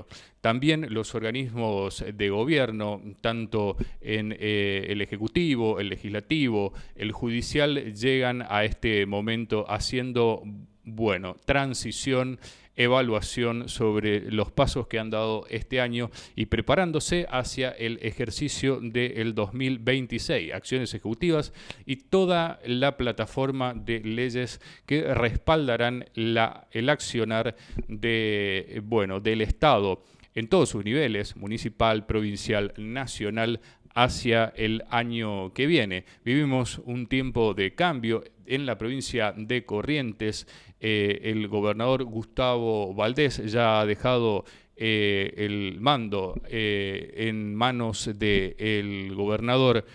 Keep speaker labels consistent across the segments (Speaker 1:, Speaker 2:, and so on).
Speaker 1: Congreso. También los organismos de gobierno, tanto en el Ejecutivo, el Legislativo, el Judicial, llegan a este momento haciendo, bueno, transición, evaluación sobre los pasos que han dado este año y preparándose hacia el ejercicio del 2026, acciones ejecutivas y toda la plataforma de leyes que respaldarán el accionar de, bueno, del Estado en todos sus niveles, municipal, provincial, nacional, hacia el año que viene. Vivimos un tiempo de cambio en la provincia de Corrientes. El gobernador Gustavo Valdés ya ha dejado el mando en manos del gobernador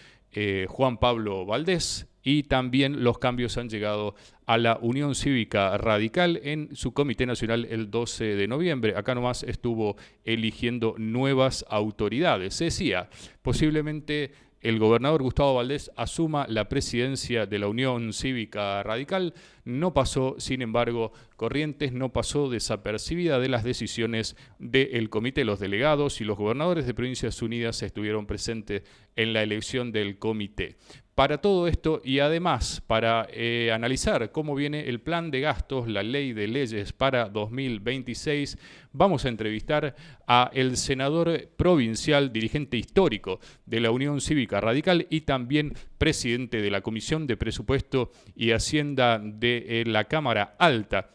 Speaker 1: Juan Pablo Valdés, y también los cambios han llegado a la Unión Cívica Radical en su Comité Nacional el 12 de noviembre. Acá nomás estuvo eligiendo nuevas autoridades. Se decía, posiblemente el gobernador Gustavo Valdés asuma la presidencia de la Unión Cívica Radical. No pasó, sin embargo, Corrientes no pasó desapercibida de las decisiones del Comité. Los delegados y los gobernadores de Provincias Unidas estuvieron presentes en la elección del comité. Para todo esto y además para analizar cómo viene el plan de gastos, la ley de leyes para 2026, vamos a entrevistar a el senador provincial, dirigente histórico de la Unión Cívica Radical y también presidente de la Comisión de Presupuesto y Hacienda de la Cámara Alta,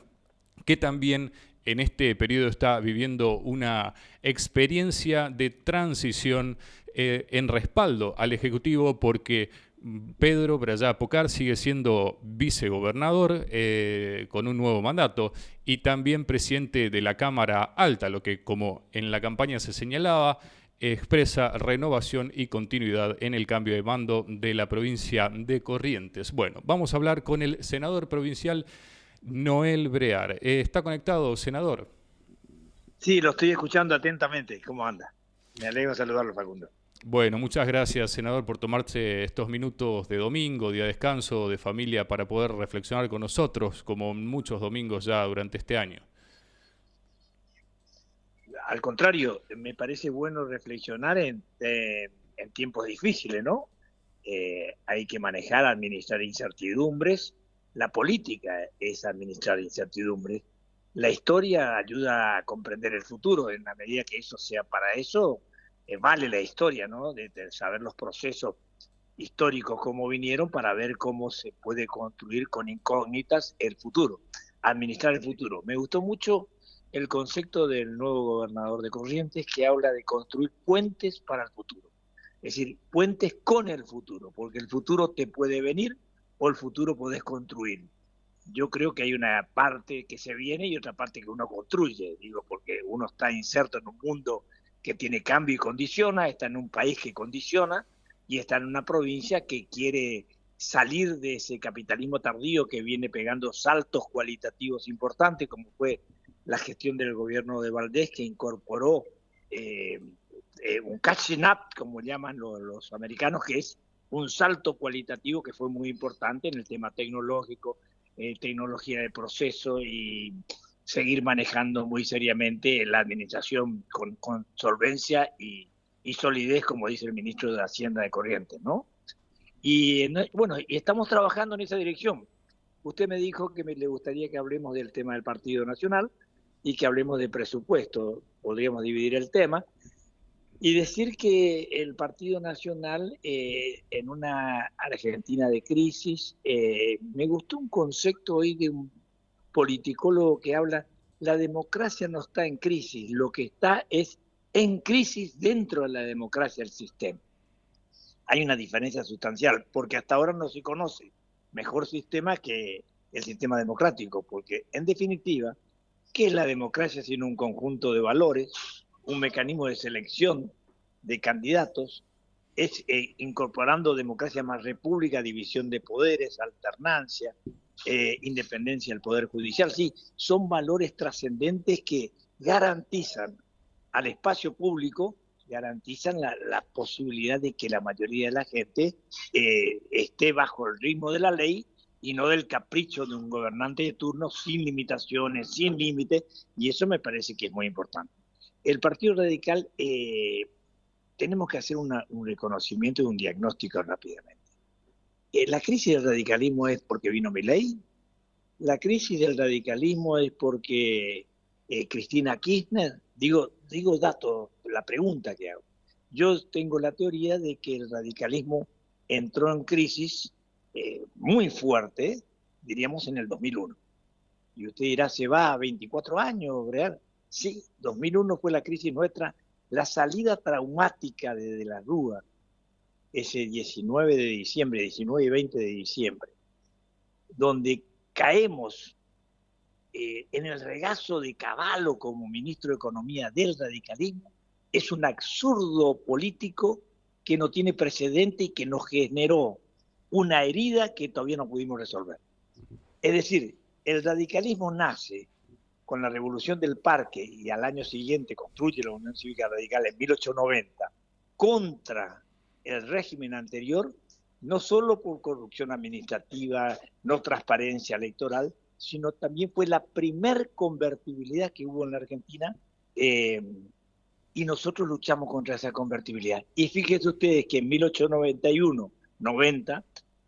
Speaker 1: que también en este periodo está viviendo una experiencia de transición en respaldo al Ejecutivo, porque Pedro Brayá Pocar sigue siendo vicegobernador con un nuevo mandato y también presidente de la Cámara Alta, lo que, como en la campaña se señalaba, expresa renovación y continuidad en el cambio de mando de la provincia de Corrientes. Bueno, vamos a hablar con el senador provincial Noel Brear. ¿Está conectado, senador?
Speaker 2: Sí, lo estoy escuchando atentamente. ¿Cómo anda? Me alegro saludarlo, Facundo.
Speaker 1: Bueno, muchas gracias, senador, por tomarse estos minutos de domingo, día de descanso, de familia, para poder reflexionar con nosotros, como muchos domingos ya durante este año.
Speaker 2: Al contrario, me parece bueno reflexionar en tiempos difíciles, ¿no? Hay que manejar, administrar incertidumbres. La política es administrar incertidumbres. La historia ayuda a comprender el futuro. En la medida que eso sea para eso, vale la historia, ¿no? De saber los procesos históricos cómo vinieron para ver cómo se puede construir con incógnitas el futuro, administrar el futuro. Me gustó mucho el concepto del nuevo gobernador de Corrientes, que habla de construir puentes para el futuro. Es decir, puentes con el futuro, porque el futuro te puede venir o el futuro podés construir. Yo creo que hay una parte que se viene y otra parte que uno construye, digo, porque uno está inserto en un mundo que tiene cambio y condiciona, está en un país que condiciona y está en una provincia que quiere salir de ese capitalismo tardío que viene pegando saltos cualitativos importantes, como fue la gestión del gobierno de Valdés, que incorporó un catching up, como llaman los americanos, que es un salto cualitativo que fue muy importante en el tema tecnológico, tecnología de proceso y seguir manejando muy seriamente la administración con solvencia y solidez, como dice el ministro de Hacienda de Corrientes, ¿no? Y bueno, y estamos trabajando en esa dirección. Usted me dijo que le gustaría que hablemos del tema del Partido Nacional y que hablemos de presupuesto. Podríamos dividir el tema y decir que el Partido Nacional, en una Argentina de crisis, me gustó un concepto hoy de un politicólogo que habla, la democracia no está en crisis, lo que está es en crisis dentro de la democracia el sistema. Hay una diferencia sustancial, porque hasta ahora no se conoce mejor sistema que el sistema democrático, porque en definitiva, ¿qué es la democracia sino un conjunto de valores, un mecanismo de selección de candidatos? Es incorporando democracia más república, división de poderes, alternancia, independencia del Poder Judicial. Sí, son valores trascendentes que garantizan al espacio público, garantizan la posibilidad de que la mayoría de la gente esté bajo el ritmo de la ley y no del capricho de un gobernante de turno sin limitaciones, sin límites, y eso me parece que es muy importante. El Partido Radical, tenemos que hacer un reconocimiento y un diagnóstico rápidamente. La crisis del radicalismo es porque vino Milei. La crisis del radicalismo es porque Cristina Kirchner. Digo datos, la pregunta que hago. Yo tengo la teoría de que el radicalismo entró en crisis muy fuerte, diríamos en el 2001. Y usted dirá, se va a 24 años, ¿verdad? Sí, 2001 fue la crisis nuestra, la salida traumática de la Rúa, ese 19 de diciembre, 19 y 20 de diciembre, donde caemos en el regazo de Cavallo como ministro de Economía del radicalismo, es un absurdo político que no tiene precedente y que nos generó una herida que todavía no pudimos resolver. Es decir, el radicalismo nace con la revolución del Parque y al año siguiente construye la Unión Cívica Radical en 1890 contra el régimen anterior, no solo por corrupción administrativa, no transparencia electoral, sino también fue la primer convertibilidad que hubo en la Argentina y nosotros luchamos contra esa convertibilidad. Y fíjense ustedes que en 1891, 90,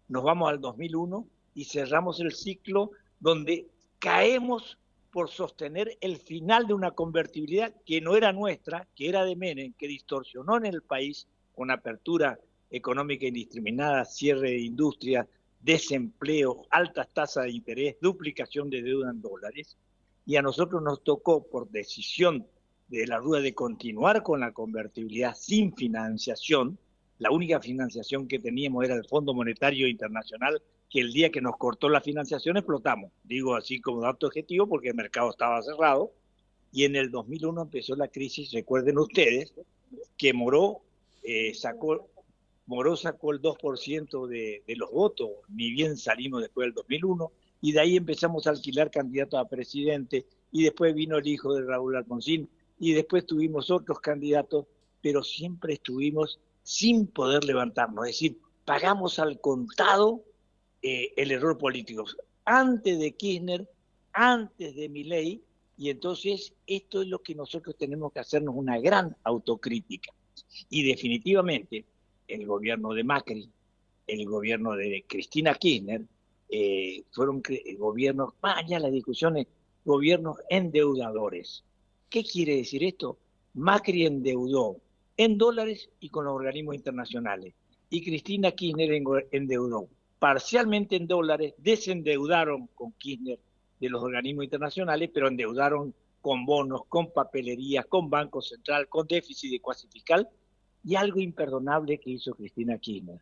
Speaker 2: nos vamos al 2001 y cerramos el ciclo donde caemos por sostener el final de una convertibilidad que no era nuestra, que era de Menem, que distorsionó en el país con apertura económica indiscriminada, cierre de industrias, desempleo, altas tasas de interés, duplicación de deuda en dólares. Y a nosotros nos tocó, por decisión de la Rúa, de continuar con la convertibilidad sin financiación. La única financiación que teníamos era el Fondo Monetario Internacional, que el día que nos cortó la financiación explotamos. Digo así como dato objetivo porque el mercado estaba cerrado. Y en el 2001 empezó la crisis. Recuerden ustedes que Moró sacó el 2% de los votos, ni bien salimos después del 2001, y de ahí empezamos a alquilar candidatos a presidente, y después vino el hijo de Raúl Alfonsín, y después tuvimos otros candidatos, pero siempre estuvimos sin poder levantarnos, es decir, pagamos al contado el error político, antes de Kirchner, antes de Milei, y entonces esto es lo que nosotros tenemos que hacernos una gran autocrítica. Y definitivamente el gobierno de Macri, el gobierno de Cristina Kirchner, fueron gobiernos, vaya las discusiones, gobiernos endeudadores. ¿Qué quiere decir esto? Macri endeudó en dólares y con los organismos internacionales. Y Cristina Kirchner endeudó parcialmente en dólares, desendeudaron con Kirchner de los organismos internacionales, pero endeudaron con bonos, con papelerías, con Banco Central, con déficit de cuasi fiscal. Y algo imperdonable que hizo Cristina Kirchner.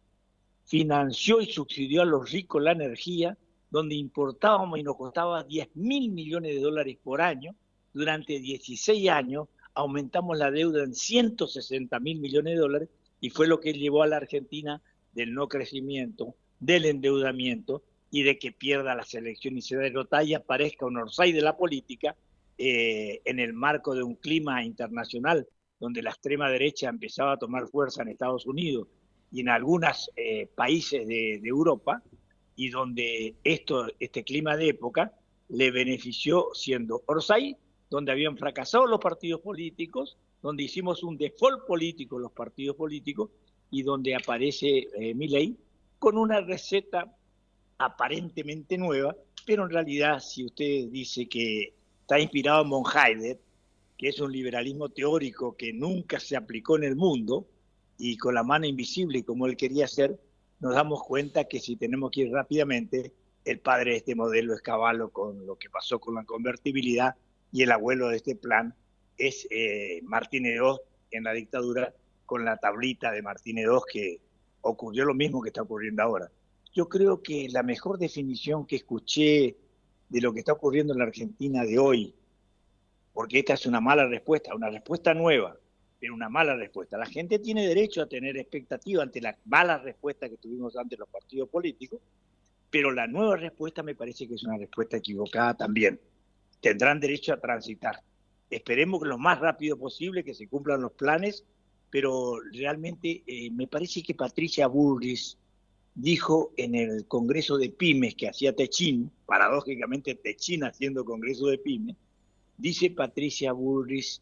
Speaker 2: Financió y subsidió a los ricos la energía, donde importábamos y nos costaba 10.000 millones de dólares por año. Durante 16 años aumentamos la deuda en 160.000 millones de dólares y fue lo que llevó a la Argentina del no crecimiento, del endeudamiento y de que pierda las elecciones y se derrota y aparezca un Orsay de la política en el marco de un clima internacional donde la extrema derecha empezaba a tomar fuerza en Estados Unidos y en algunos países de Europa, y donde este clima de época le benefició siendo Orsay, donde habían fracasado los partidos políticos, donde hicimos un default político los partidos políticos, y donde aparece Milei con una receta aparentemente nueva, pero en realidad si usted dice que está inspirado en von Hayek, que es un liberalismo teórico que nunca se aplicó en el mundo, y con la mano invisible como él quería hacer, nos damos cuenta que si tenemos que ir rápidamente, el padre de este modelo es Cavallo con lo que pasó con la convertibilidad, y el abuelo de este plan es Martínez de Oz en la dictadura, con la tablita de Martínez de Oz, que ocurrió lo mismo que está ocurriendo ahora. Yo creo que la mejor definición que escuché de lo que está ocurriendo en la Argentina de hoy, porque esta es una mala respuesta, una respuesta nueva, pero una mala respuesta. La gente tiene derecho a tener expectativa ante la mala respuesta que tuvimos ante los partidos políticos, pero la nueva respuesta me parece que es una respuesta equivocada también. Tendrán derecho a transitar. Esperemos que lo más rápido posible, que se cumplan los planes, pero realmente me parece que Patricia Bullrich dijo en el Congreso de Pymes que hacía Techín, paradójicamente Techín haciendo Congreso de Pymes, dice Patricia Bullrich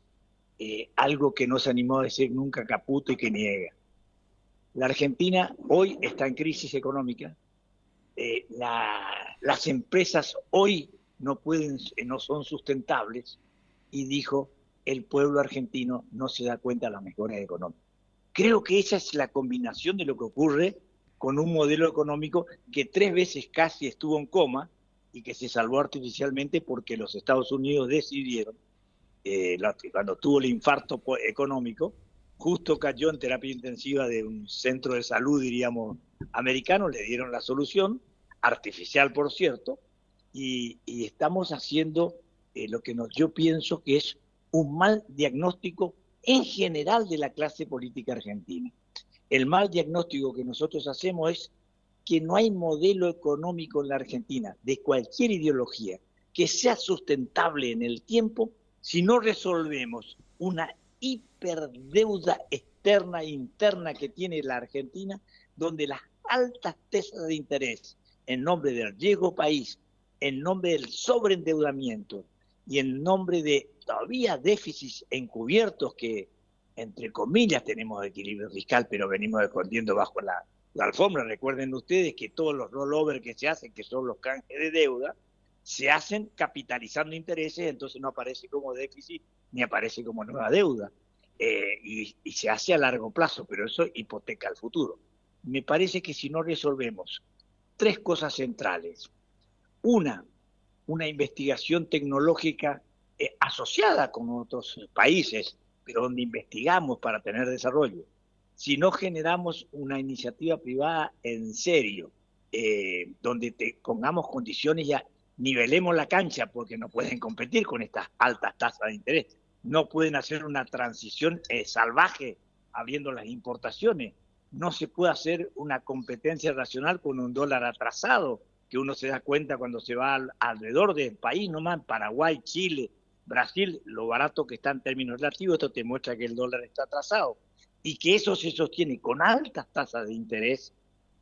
Speaker 2: algo que no se animó a decir nunca Caputo y que niega. La Argentina hoy está en crisis económica. Las empresas hoy no son sustentables, y dijo, el pueblo argentino no se da cuenta de las mejoras económicas. Creo que esa es la combinación de lo que ocurre con un modelo económico que 3 veces casi estuvo en coma y que se salvó artificialmente porque los Estados Unidos decidieron, cuando tuvo el infarto económico, justo cayó en terapia intensiva de un centro de salud, diríamos, americano, le dieron la solución, artificial por cierto, y estamos haciendo lo que yo pienso que es un mal diagnóstico en general de la clase política argentina. El mal diagnóstico que nosotros hacemos es que no hay modelo económico en la Argentina, de cualquier ideología, que sea sustentable en el tiempo si no resolvemos una hiperdeuda externa e interna que tiene la Argentina, donde las altas tasas de interés en nombre del riesgo país, en nombre del sobreendeudamiento y en nombre de todavía déficits encubiertos que, entre comillas, tenemos equilibrio fiscal, pero venimos escondiendo bajo la alfombra. Recuerden ustedes que todos los rollovers que se hacen, que son los canjes de deuda, se hacen capitalizando intereses, entonces no aparece como déficit ni aparece como nueva deuda. Y se hace a largo plazo, pero eso hipoteca el futuro. Me parece que si no resolvemos 3 cosas centrales, una investigación tecnológica asociada con otros países, pero donde investigamos para tener desarrollo. Si no generamos una iniciativa privada en serio, donde pongamos condiciones, ya nivelemos la cancha, porque no pueden competir con estas altas tasas de interés. No pueden hacer una transición salvaje abriendo las importaciones. No se puede hacer una competencia racional con un dólar atrasado, que uno se da cuenta cuando se va alrededor del país, nomás Paraguay, Chile, Brasil, lo barato que está en términos relativos. Esto te muestra que el dólar está atrasado y que eso se sostiene con altas tasas de interés,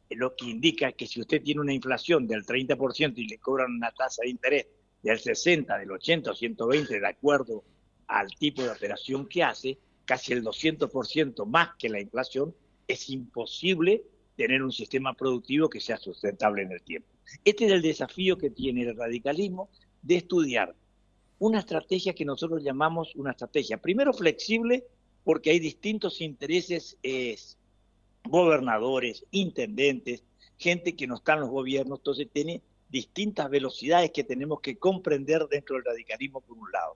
Speaker 2: lo que indica que si usted tiene una inflación del 30% y le cobran una tasa de interés del 60, del 80 o 120, de acuerdo al tipo de operación que hace, casi el 200% más que la inflación, es imposible tener un sistema productivo que sea sustentable en el tiempo. Este es el desafío que tiene el radicalismo, de estudiar una estrategia que nosotros llamamos una estrategia, primero flexible, porque hay distintos intereses, gobernadores, intendentes, gente que no está en los gobiernos, entonces tiene distintas velocidades que tenemos que comprender dentro del radicalismo por un lado.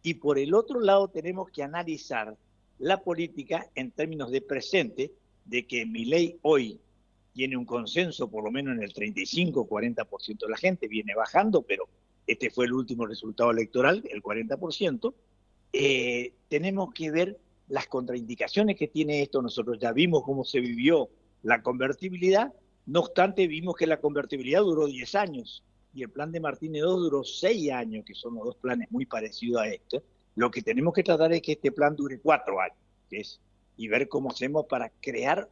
Speaker 2: Y por el otro lado tenemos que analizar la política en términos de presente, de que Milei hoy tiene un consenso por lo menos en el 35-40% de la gente, viene bajando, pero este fue el último resultado electoral, el 40%, tenemos que ver las contraindicaciones que tiene esto. Nosotros ya vimos cómo se vivió la convertibilidad, no obstante vimos que la convertibilidad duró 10 años y el plan de Martínez II duró 6 años, que son los dos planes muy parecidos a este. Lo que tenemos que tratar es que este plan dure 4 años, y ver cómo hacemos para crear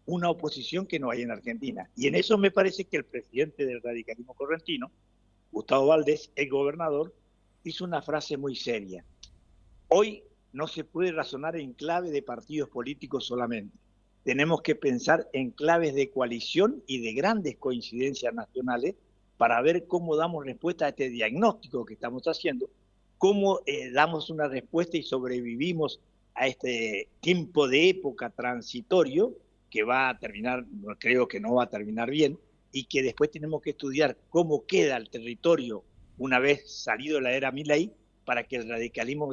Speaker 2: una oposición que no hay en Argentina. Y en eso me parece que el presidente del radicalismo correntino, Gustavo Valdés, el gobernador, hizo una frase muy seria. Hoy no se puede razonar en clave de partidos políticos solamente. Tenemos que pensar en claves de coalición y de grandes coincidencias nacionales para ver cómo damos respuesta a este diagnóstico que estamos haciendo, cómo damos una respuesta y sobrevivimos a este tiempo de época transitorio que va a terminar, creo que no va a terminar bien, y que después tenemos que estudiar cómo queda el territorio una vez salido la era Milei, para que el radicalismo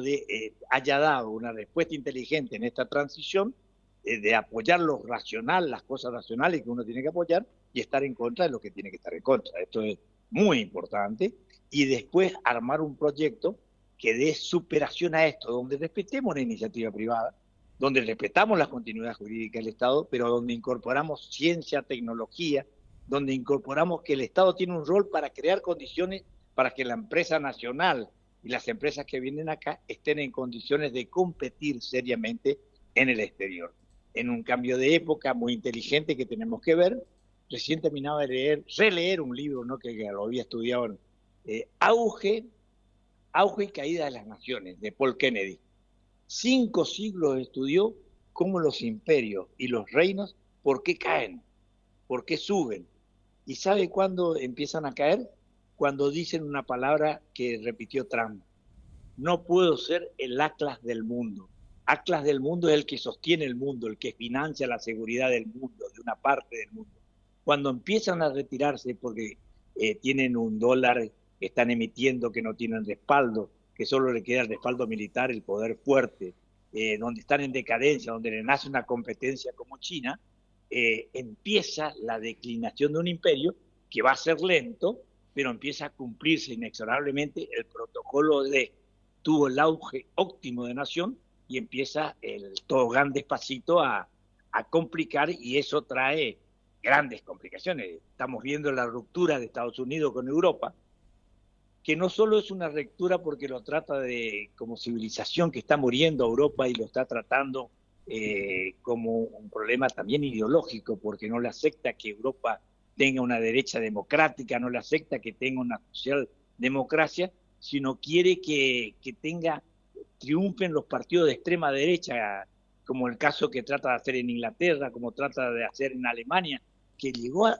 Speaker 2: haya dado una respuesta inteligente en esta transición, de apoyar lo racional, las cosas racionales que uno tiene que apoyar, y estar en contra de lo que tiene que estar en contra. Esto es muy importante. Y después armar un proyecto que dé superación a esto, donde respetemos la iniciativa privada, donde respetamos la continuidad jurídica del Estado, pero donde incorporamos ciencia, tecnología, donde incorporamos que el Estado tiene un rol para crear condiciones para que la empresa nacional y las empresas que vienen acá estén en condiciones de competir seriamente en el exterior. En un cambio de época muy inteligente que tenemos que ver. Recién terminaba de releer un libro, ¿no?, que lo había estudiado, Auge y caída de las naciones, de Paul Kennedy. 5 siglos estudió cómo los imperios y los reinos, por qué caen, por qué suben. ¿Y sabe cuándo empiezan a caer? Cuando dicen una palabra que repitió Trump: no puedo ser el Atlas del mundo. Atlas del mundo es el que sostiene el mundo, el que financia la seguridad del mundo, de una parte del mundo. Cuando empiezan a retirarse porque tienen un dólar, están emitiendo que no tienen respaldo, que solo le queda el respaldo militar, el poder fuerte, donde están en decadencia, donde le nace una competencia como China, empieza la declinación de un imperio que va a ser lento, pero empieza a cumplirse inexorablemente el protocolo de tuvo el auge óptimo de nación y empieza el tobogán despacito a complicar, y eso trae grandes complicaciones. Estamos viendo la ruptura de Estados Unidos con Europa, que no solo es una ruptura porque lo trata de como civilización que está muriendo Europa y lo está tratando como un problema también ideológico, porque no le acepta que Europa tenga una derecha democrática, no le acepta que tenga una socialdemocracia, sino quiere que triunfen los partidos de extrema derecha, como el caso que trata de hacer en Inglaterra, como trata de hacer en Alemania, que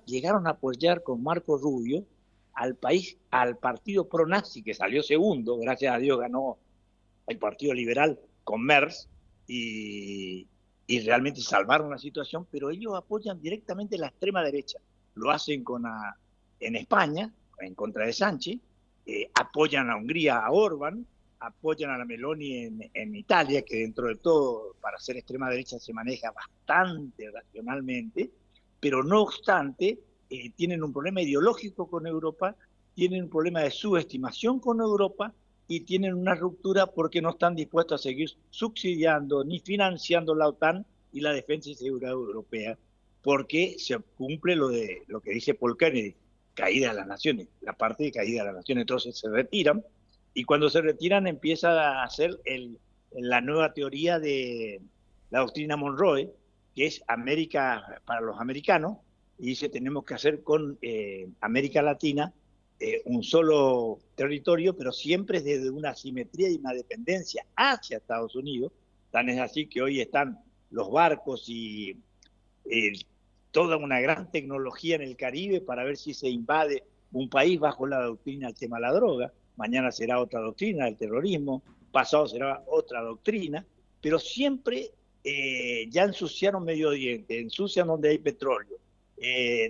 Speaker 2: llegaron a apoyar con Marco Rubio al partido pro-nazi, que salió segundo, gracias a Dios ganó el Partido Liberal con Merz, y realmente salvaron la situación, pero ellos apoyan directamente la extrema derecha. Lo hacen en España, en contra de Sánchez, apoyan a Hungría, a Orbán, apoyan a la Meloni en Italia, que dentro de todo, para ser extrema derecha, se maneja bastante racionalmente, pero no obstante, tienen un problema ideológico con Europa, tienen un problema de subestimación con Europa, y tienen una ruptura porque no están dispuestos a seguir subsidiando ni financiando la OTAN y la defensa y seguridad europea, porque se cumple lo que dice Paul Kennedy: caída de las naciones, la parte de caída de las naciones. Entonces se retiran, y cuando se retiran empieza a hacer la nueva teoría de la doctrina Monroe, que es América para los americanos, y dice: tenemos que hacer con América Latina un solo territorio, pero siempre desde una simetría y una dependencia hacia Estados Unidos. Tan es así que hoy están los barcos y toda una gran tecnología en el Caribe para ver si se invade un país bajo la doctrina del tema de la droga. Mañana será otra doctrina del terrorismo, pasado será otra doctrina, pero siempre ya ensuciaron Medio Oriente, ensucian donde hay petróleo.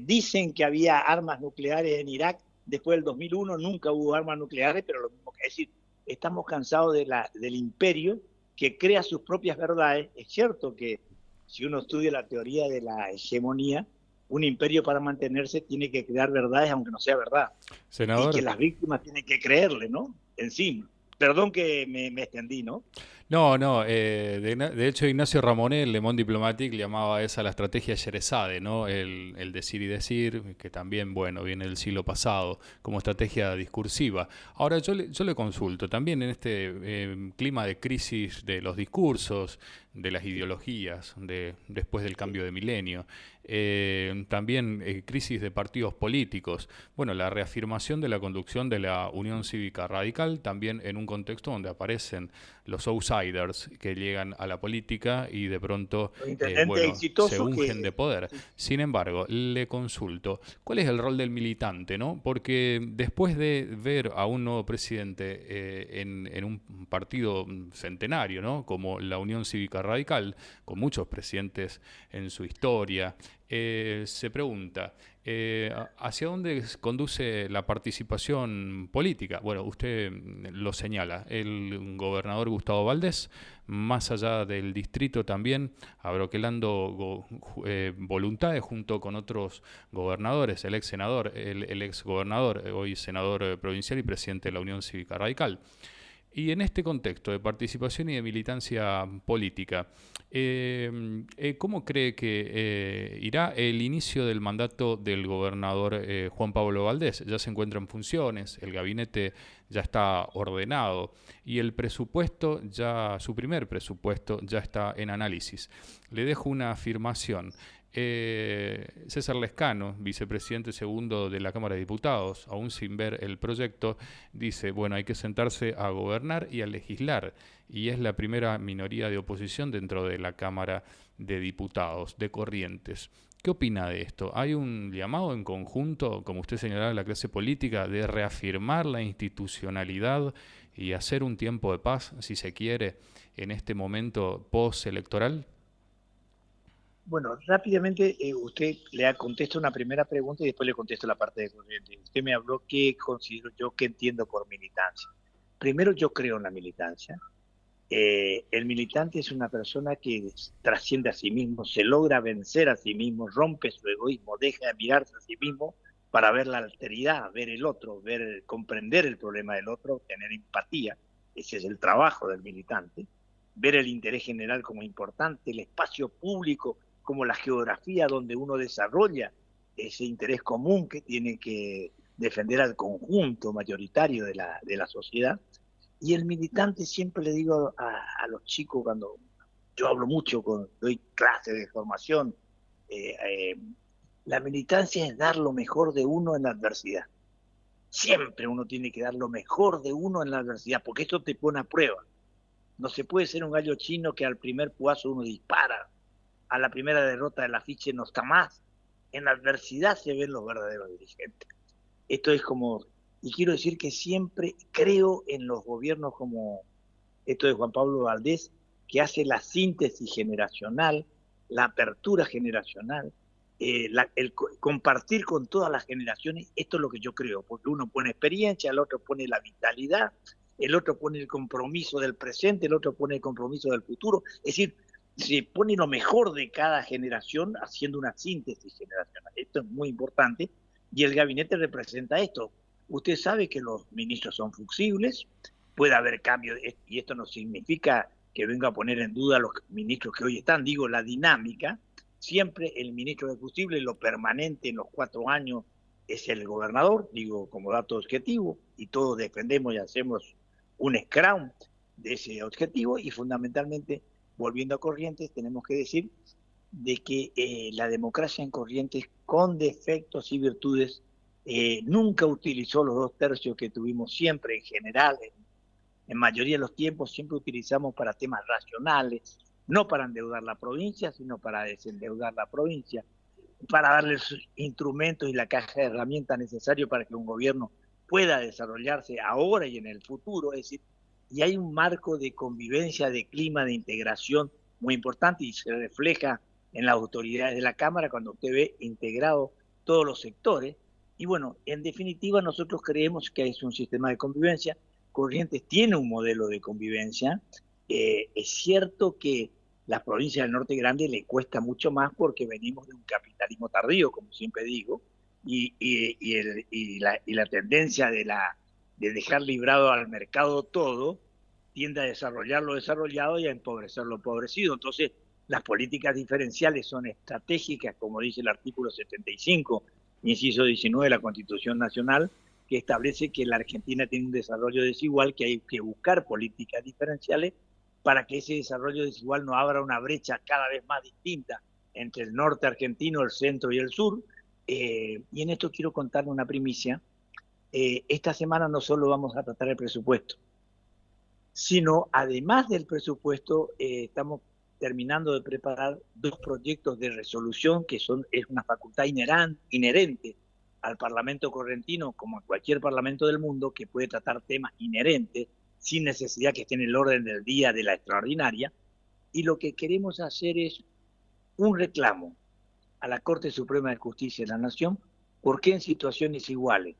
Speaker 2: Dicen que había armas nucleares en Irak después del 2001, nunca hubo armas nucleares, pero lo mismo que decir, estamos cansados del imperio que crea sus propias verdades. Es cierto que si uno estudia la teoría de la hegemonía, un imperio para mantenerse tiene que crear verdades aunque no sea verdad. Y que
Speaker 1: Senador.
Speaker 2: las víctimas tienen que creerle, ¿no? Encima. Perdón que me extendí, ¿no?
Speaker 1: No, no, de hecho Ignacio Ramonet, en Le Monde Diplomatique, le llamaba a esa la estrategia Sherezade, ¿no? El decir y decir, que también, bueno, viene del siglo pasado, como estrategia discursiva. Ahora, yo le consulto, también en este clima de crisis de los discursos, de las ideologías, después del cambio de milenio, también crisis de partidos políticos, bueno, la reafirmación de la conducción de la Unión Cívica Radical, también en un contexto donde aparecen los outsiders que llegan a la política y de pronto,
Speaker 2: Los intendentes
Speaker 1: bueno, se
Speaker 2: exitosos
Speaker 1: ungen de
Speaker 2: que...
Speaker 1: poder.
Speaker 2: Sí.
Speaker 1: Sin embargo, le consulto, ¿cuál es el rol del militante, no? Porque después de ver a un nuevo presidente en un partido centenario, ¿no? Como la Unión Cívica Radical, con muchos presidentes en su historia, se pregunta, ¿hacia dónde conduce la participación política? Bueno, usted lo señala, el gobernador Gustavo Valdés, más allá del distrito también, abroquelando voluntades junto con otros gobernadores, el ex senador, el ex gobernador, hoy senador provincial y presidente de la Unión Cívica Radical. Y en este contexto de participación y de militancia política, ¿cómo cree que irá el inicio del mandato del gobernador Juan Pablo Valdés? Ya se encuentra en funciones, el gabinete ya está ordenado y el presupuesto ya, su primer presupuesto ya está en análisis. Le dejo una afirmación. César Lescano, vicepresidente segundo de la Cámara de Diputados, aún sin ver el proyecto, dice, bueno, hay que sentarse a gobernar y a legislar, y es la primera minoría de oposición dentro de la Cámara de Diputados, de Corrientes. ¿Qué opina de esto? ¿Hay un llamado en conjunto, como usted señalaba, a la clase política, de reafirmar la institucionalidad y hacer un tiempo de paz, si se quiere, en este momento postelectoral?
Speaker 2: Bueno, rápidamente usted le contesta una primera pregunta y después le contesto la parte de corriente. Usted me habló qué considero yo, qué entiendo por militancia. Primero, yo creo en la militancia. El militante es una persona que trasciende a sí mismo, se logra vencer a sí mismo, rompe su egoísmo, deja de mirarse a sí mismo para ver la alteridad, ver el otro, comprender el problema del otro, tener empatía. Ese es el trabajo del militante. Ver el interés general como importante, el espacio público como la geografía donde uno desarrolla ese interés común que tiene que defender al conjunto mayoritario de la sociedad. Y el militante, siempre le digo a los chicos, cuando yo hablo mucho, doy clases de formación, la militancia es dar lo mejor de uno en la adversidad. Siempre uno tiene que dar lo mejor de uno en la adversidad, porque esto te pone a prueba. No se puede ser un gallo chino que al primer puazo uno dispara, a la primera derrota del afiche no está más. En la adversidad se ven los verdaderos dirigentes. Esto es como, y quiero decir que siempre creo en los gobiernos como esto de Juan Pablo Valdés, que hace la síntesis generacional, la apertura generacional, el compartir con todas las generaciones. Esto es lo que yo creo, porque uno pone experiencia, el otro pone la vitalidad, el otro pone el compromiso del presente, el otro pone el compromiso del futuro. Es decir, se pone lo mejor de cada generación haciendo una síntesis generacional. Esto es muy importante y el gabinete representa esto. Usted sabe que los ministros son flexibles, puede haber cambios, y esto no significa que venga a poner en duda a los ministros que hoy están, digo, la dinámica. Siempre el ministro de fusible, lo permanente en los 4 años, es el gobernador, digo, como dato objetivo, y todos defendemos y hacemos un scrum de ese objetivo, y fundamentalmente, volviendo a Corrientes, tenemos que decir de que la democracia en Corrientes, con defectos y virtudes, nunca utilizó los 2/3 que tuvimos siempre en general, en mayoría de los tiempos siempre utilizamos para temas racionales, no para endeudar la provincia, sino para desendeudar la provincia, para darle los instrumentos y la caja de herramientas necesarios para que un gobierno pueda desarrollarse ahora y en el futuro. Es decir, y hay un marco de convivencia, de clima, de integración muy importante, y se refleja en las autoridades de la Cámara cuando usted ve integrado todos los sectores. Y bueno, en definitiva, nosotros creemos que es un sistema de convivencia. Corrientes tiene un modelo de convivencia. Es cierto que las provincias del norte grande le cuesta mucho más porque venimos de un capitalismo tardío, como siempre digo, y la tendencia de dejar librado al mercado todo tiende a desarrollar lo desarrollado y a empobrecer lo empobrecido. Entonces, las políticas diferenciales son estratégicas, como dice el artículo 75, inciso 19 de la Constitución Nacional, que establece que la Argentina tiene un desarrollo desigual, que hay que buscar políticas diferenciales para que ese desarrollo desigual no abra una brecha cada vez más distinta entre el norte argentino, el centro y el sur. Y en esto quiero contarle una primicia. Esta semana no solo vamos a tratar el presupuesto, sino además del presupuesto, estamos terminando de preparar 2 proyectos de resolución que es una facultad inherente al Parlamento correntino, como a cualquier parlamento del mundo, que puede tratar temas inherentes sin necesidad que esté en el orden del día de la extraordinaria. Y lo que queremos hacer es un reclamo a la Corte Suprema de Justicia de la Nación, porque en situaciones iguales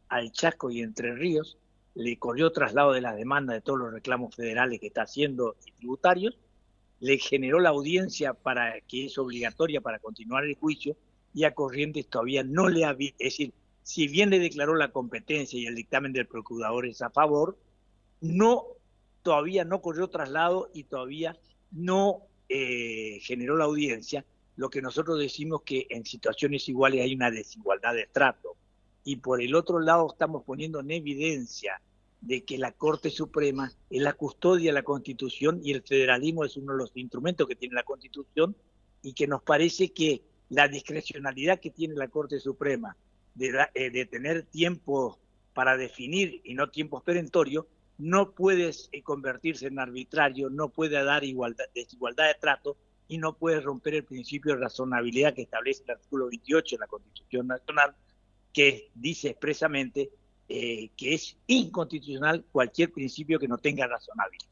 Speaker 2: al Chaco y Entre Ríos le corrió traslado de las demandas de todos los reclamos federales que está haciendo y tributarios, le generó la audiencia para que es obligatoria para continuar el juicio, y a Corrientes todavía no le había, es decir, si bien le declaró la competencia y el dictamen del procurador es a favor, todavía no corrió traslado y todavía no generó la audiencia. Lo que nosotros decimos que en situaciones iguales hay una desigualdad de trato. Y por el otro lado estamos poniendo en evidencia de que la Corte Suprema es la custodia de la Constitución y el federalismo es uno de los instrumentos que tiene la Constitución, y que nos parece que la discrecionalidad que tiene la Corte Suprema de tener tiempo para definir y no tiempos perentorios, no puede convertirse en arbitrario, no puede dar desigualdad de trato y no puede romper el principio de razonabilidad que establece el artículo 28 de la Constitución Nacional, que dice expresamente que es inconstitucional cualquier principio que no tenga razonabilidad.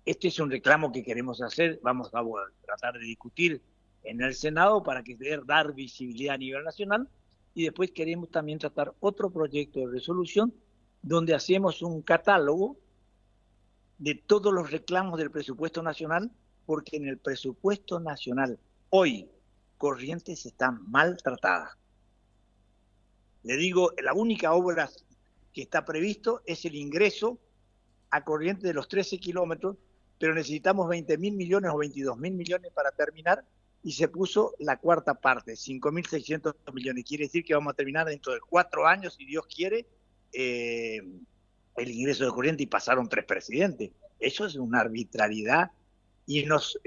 Speaker 2: Este es un reclamo que queremos hacer, vamos a tratar de discutir en el Senado para que dar visibilidad a nivel nacional, y después queremos también tratar otro proyecto de resolución donde hacemos un catálogo de todos los reclamos del presupuesto nacional, porque en el presupuesto nacional hoy Corrientes está maltratada. Le digo, la única obra que está previsto es el ingreso a Corrientes de los 13 kilómetros, pero necesitamos 20.000 millones o 22.000 millones para terminar, y se puso la cuarta parte, 5.600 millones. Quiere decir que vamos a terminar dentro de 4 años, si Dios quiere, el ingreso de Corrientes, y pasaron 3 presidentes. Eso es una arbitrariedad, y nos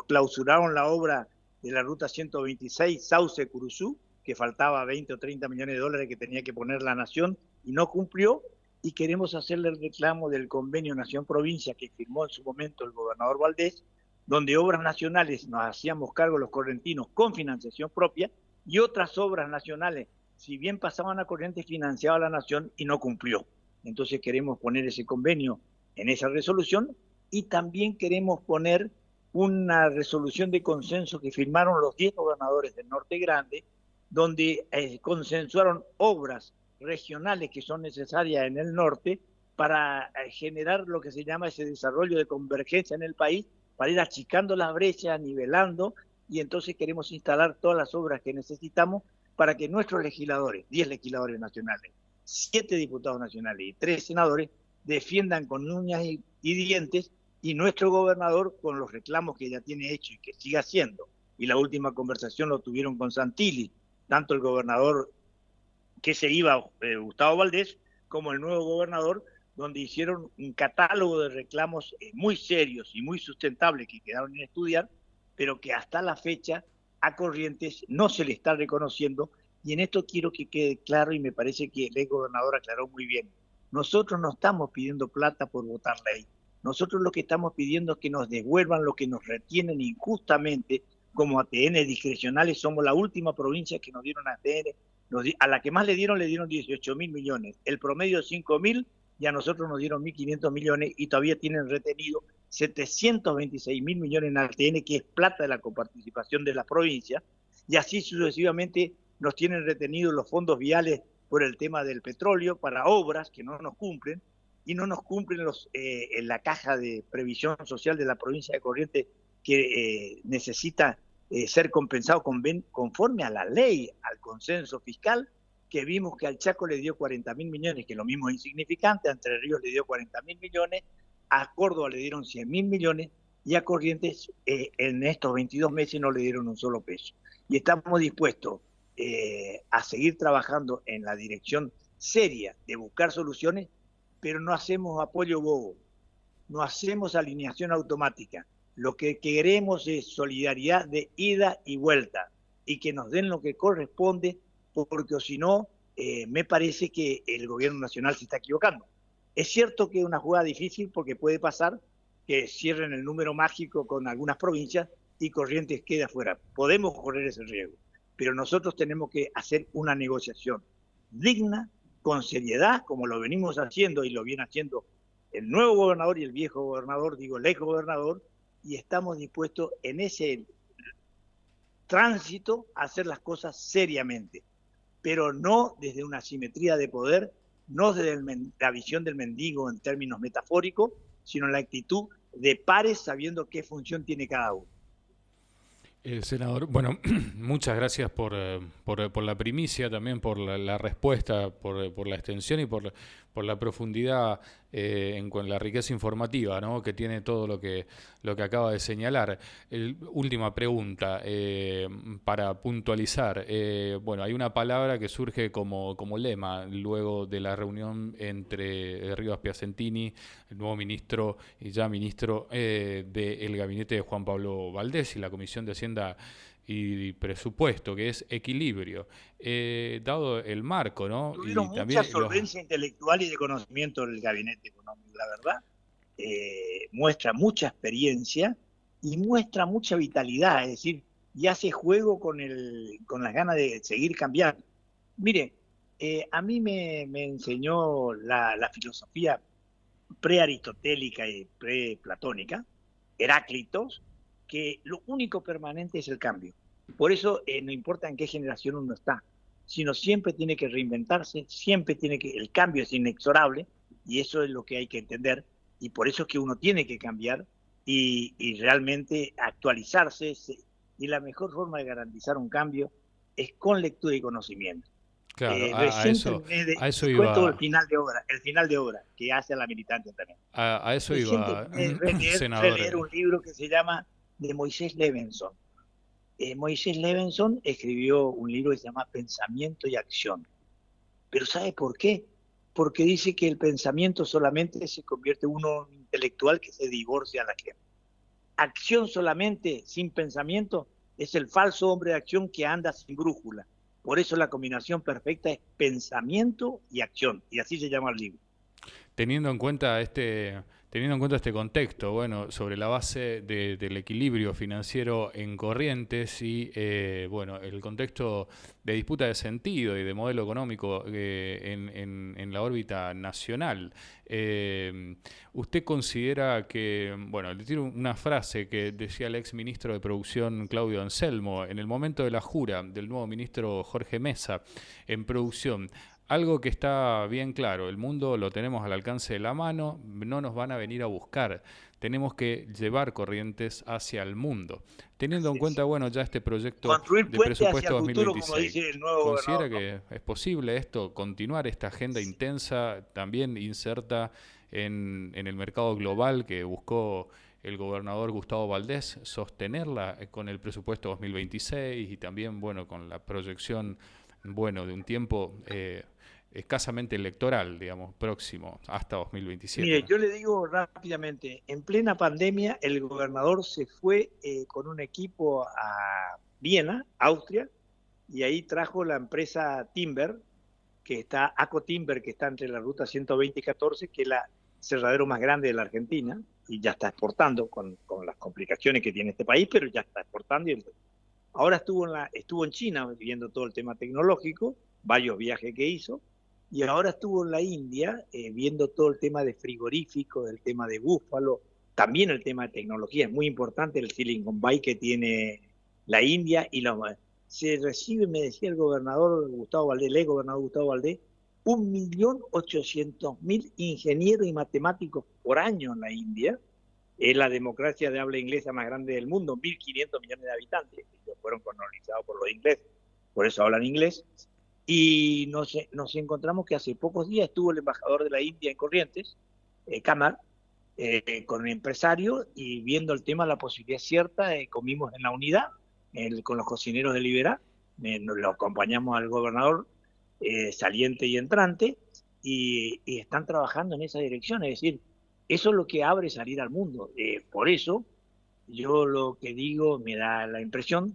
Speaker 2: clausuraron la obra de la ruta 126 Sauce-Curuzú, que faltaba 20 o 30 millones de dólares que tenía que poner la Nación y no cumplió, y queremos hacerle el reclamo del convenio Nación-Provincia que firmó en su momento el gobernador Valdés, donde obras nacionales nos hacíamos cargo los correntinos con financiación propia, y otras obras nacionales, si bien pasaban a Corrientes, financiaba la Nación y no cumplió. Entonces queremos poner ese convenio en esa resolución, y también queremos poner una resolución de consenso que firmaron los 10 gobernadores del Norte Grande, donde consensuaron obras regionales que son necesarias en el norte para generar lo que se llama ese desarrollo de convergencia en el país, para ir achicando las brechas, nivelando, y entonces queremos instalar todas las obras que necesitamos para que nuestros legisladores, 10 legisladores nacionales, 7 diputados nacionales y 3 senadores, defiendan con uñas y dientes, y nuestro gobernador, con los reclamos que ya tiene hecho y que sigue haciendo, y la última conversación lo tuvieron con Santilli, tanto el gobernador que se iba, Gustavo Valdés, como el nuevo gobernador, donde hicieron un catálogo de reclamos muy serios y muy sustentables que quedaron en estudiar, pero que hasta la fecha a Corrientes no se le está reconociendo. Y en esto quiero que quede claro, y me parece que el ex gobernador aclaró muy bien. Nosotros no estamos pidiendo plata por votar ley. Nosotros lo que estamos pidiendo es que nos devuelvan lo que nos retienen injustamente como ATN discrecionales. Somos la última provincia que nos dieron ATN. A la que más le dieron 18.000 millones. El promedio 5.000, y a nosotros nos dieron 1.500 millones, y todavía tienen retenido 726.000 millones en ATN, que es plata de la coparticipación de la provincia, y así sucesivamente nos tienen retenidos los fondos viales por el tema del petróleo para obras que no nos cumplen, y no nos cumplen en la caja de previsión social de la provincia de Corrientes, que necesita ser compensado conforme a la ley, al consenso fiscal, que vimos que al Chaco le dio 40.000 millones, que lo mismo es insignificante, a Entre Ríos le dio 40.000 millones, a Córdoba le dieron 100.000 millones, y a Corrientes en estos 22 meses no le dieron un solo peso. Y estamos dispuestos a seguir trabajando en la dirección seria de buscar soluciones, pero no hacemos apoyo bobo, no hacemos alineación automática. Lo que queremos es solidaridad de ida y vuelta, y que nos den lo que corresponde, porque o si no, me parece que el gobierno nacional se está equivocando. Es cierto que es una jugada difícil, porque puede pasar que cierren el número mágico con algunas provincias y Corrientes queda afuera. Podemos correr ese riesgo, pero nosotros tenemos que hacer una negociación digna, con seriedad, como lo venimos haciendo y lo viene haciendo el nuevo gobernador y el viejo gobernador, digo el ex gobernador, y estamos dispuestos en ese tránsito a hacer las cosas seriamente, pero no desde una asimetría de poder, no desde la visión del mendigo en términos metafóricos, sino en la actitud de pares, sabiendo qué función tiene cada uno.
Speaker 1: Senador, bueno, muchas gracias por la primicia, también por la respuesta, por la extensión y por por la profundidad con la riqueza informativa, ¿no?, que tiene todo lo que acaba de señalar. Última pregunta, para puntualizar. Bueno, hay una palabra que surge como lema luego de la reunión entre Rivas Piacentini, el nuevo ministro y ya ministro del gabinete de Juan Pablo Valdés, y la Comisión de Hacienda y Presupuesto, que es equilibrio, dado el marco, ¿no?
Speaker 2: Tuvieron
Speaker 1: Y
Speaker 2: mucha
Speaker 1: también
Speaker 2: solvencia intelectual y de conocimiento del gabinete económico, la verdad. Muestra mucha experiencia y muestra mucha vitalidad, es decir, y hace juego con las ganas de seguir cambiando. Mire, a mí me enseñó la filosofía prearistotélica y preplatónica, Heráclitos, que lo único permanente es el cambio. Por eso no importa en qué generación uno está, sino siempre tiene que reinventarse, siempre tiene que, el cambio es inexorable, y eso es lo que hay que entender, y por eso es que uno tiene que cambiar y realmente actualizarse, y la mejor forma de garantizar un cambio es con lectura y conocimiento.
Speaker 1: claro,
Speaker 2: Recién terminé
Speaker 1: a eso
Speaker 2: y cuento
Speaker 1: iba,
Speaker 2: el final de obra que hace a la militancia también.
Speaker 1: a eso
Speaker 2: Recién
Speaker 1: iba,
Speaker 2: terminé de releer
Speaker 1: senador.
Speaker 2: un libro que se llama de Moisés Levenson. Moisés Levenson escribió un libro que se llama Pensamiento y Acción. Pero ¿sabe por qué? Porque dice que el pensamiento solamente se convierte en uno intelectual que se divorcia a la gente. Acción solamente, sin pensamiento, es el falso hombre de acción que anda sin brújula. Por eso la combinación perfecta es pensamiento y acción, y así se llama el libro.
Speaker 1: Teniendo en cuenta este contexto, bueno, sobre la base del equilibrio financiero en Corrientes y bueno, el contexto de disputa de sentido y de modelo económico en la órbita nacional, ¿usted considera que, bueno, le tiro una frase que decía el ex ministro de Producción Claudio Anselmo en el momento de la jura del nuevo ministro Jorge Mesa en producción? Algo que está bien claro, el mundo lo tenemos al alcance de la mano, no nos van a venir a buscar, tenemos que llevar Corrientes hacia el mundo. Teniendo en
Speaker 2: Así es.
Speaker 1: cuenta, bueno, ya este proyecto
Speaker 2: Construir
Speaker 1: de
Speaker 2: puentes hacia
Speaker 1: presupuesto
Speaker 2: el futuro, como
Speaker 1: 2026,
Speaker 2: dice el nuevo
Speaker 1: ¿considera
Speaker 2: gobernador, ¿no?
Speaker 1: que es posible esto, continuar esta agenda
Speaker 2: Sí.
Speaker 1: intensa, también inserta en el mercado global que buscó el gobernador Gustavo Valdés, sostenerla con el presupuesto 2026 y también, bueno, con la proyección, bueno, de un tiempo escasamente electoral, digamos, próximo, hasta 2027,
Speaker 2: Mire,
Speaker 1: ¿no?
Speaker 2: yo le digo rápidamente, en plena pandemia el gobernador se fue con un equipo a Viena, Austria, y ahí trajo la empresa Timber, que está, Aco Timber, que está entre la ruta 120 y 14, que es la cerradero más grande de la Argentina, y ya está exportando con las complicaciones que tiene este país, pero ya está exportando. Ahora estuvo en China viendo todo el tema tecnológico, varios viajes que hizo, y ahora estuvo en la India viendo todo el tema de frigoríficos, el tema de búfalo, también el tema de tecnología. Es muy importante el Silicon Valley que tiene la India y se recibe, me decía el gobernador Gustavo Valdés, el ex gobernador Gustavo Valdés, 1.800.000 ingenieros y matemáticos por año en la India. Es la democracia de habla inglesa más grande del mundo, 1.500 millones de habitantes. Ellos fueron colonizados por los ingleses, por eso hablan inglés. Y nos encontramos que hace pocos días estuvo el embajador de la India en Corrientes, Kamar, con un empresario y viendo el tema, la posibilidad cierta, comimos en la unidad, con los cocineros de Liberá, lo acompañamos al gobernador saliente y entrante, y están trabajando en esa dirección, es decir, eso es lo que abre salir al mundo. Por eso, yo lo que digo, me da la impresión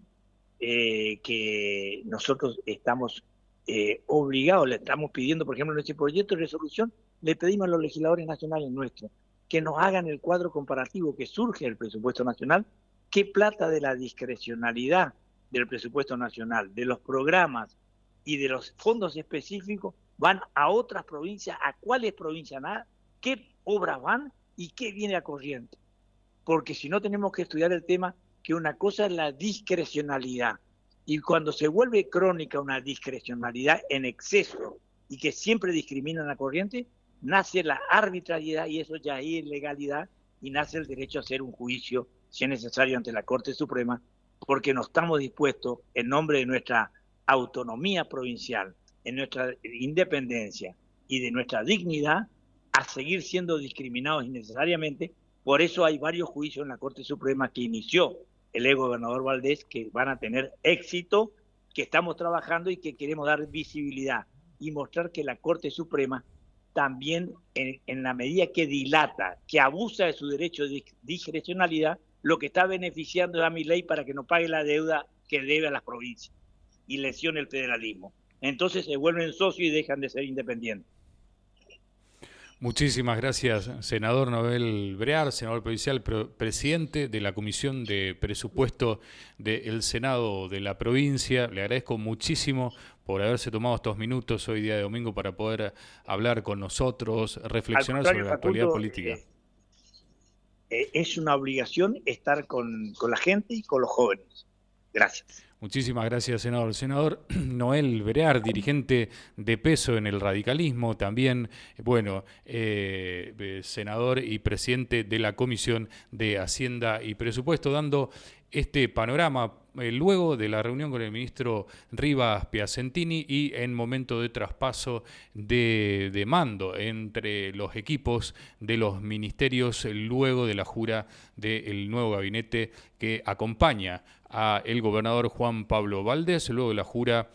Speaker 2: que nosotros estamos obligados, le estamos pidiendo, por ejemplo, en este proyecto de resolución, le pedimos a los legisladores nacionales nuestros que nos hagan el cuadro comparativo que surge del presupuesto nacional, qué plata de la discrecionalidad del presupuesto nacional, de los programas y de los fondos específicos van a otras provincias, a cuáles provincias nada, qué obras van y qué viene a Corrientes. Porque si no tenemos que estudiar el tema, que una cosa es la discrecionalidad, y cuando se vuelve crónica una discrecionalidad en exceso y que siempre discriminan a Corrientes, nace la arbitrariedad y eso ya es ilegalidad y nace el derecho a hacer un juicio, si es necesario, ante la Corte Suprema, porque no estamos dispuestos, en nombre de nuestra autonomía provincial, en nuestra independencia y de nuestra dignidad a seguir siendo discriminados innecesariamente. Por eso hay varios juicios en la Corte Suprema que inició el ex gobernador Valdés, que van a tener éxito, que estamos trabajando y que queremos dar visibilidad y mostrar que la Corte Suprema también, en la medida que dilata, que abusa de su derecho de discrecionalidad, lo que está beneficiando es a Milei para que no pague la deuda que debe a las provincias y lesione el federalismo. Entonces se vuelven socios y dejan de ser independientes.
Speaker 1: Muchísimas gracias, senador Noel Brear, senador provincial, presidente de la Comisión de Presupuesto del Senado de la provincia. Le agradezco muchísimo por haberse tomado estos minutos hoy día de domingo para poder hablar con nosotros, reflexionar sobre la actualidad política.
Speaker 2: Es una obligación estar con la gente y con los jóvenes. Gracias.
Speaker 1: Muchísimas gracias, senador. El senador Noel Brear, dirigente de peso en el radicalismo, también, bueno, senador y presidente de la Comisión de Hacienda y Presupuesto, dando este panorama luego de la reunión con el ministro Rivas Piacentini y en momento de traspaso de mando entre los equipos de los ministerios luego de la jura del nuevo gabinete que acompaña a el gobernador Juan Pablo Valdés, luego de la jura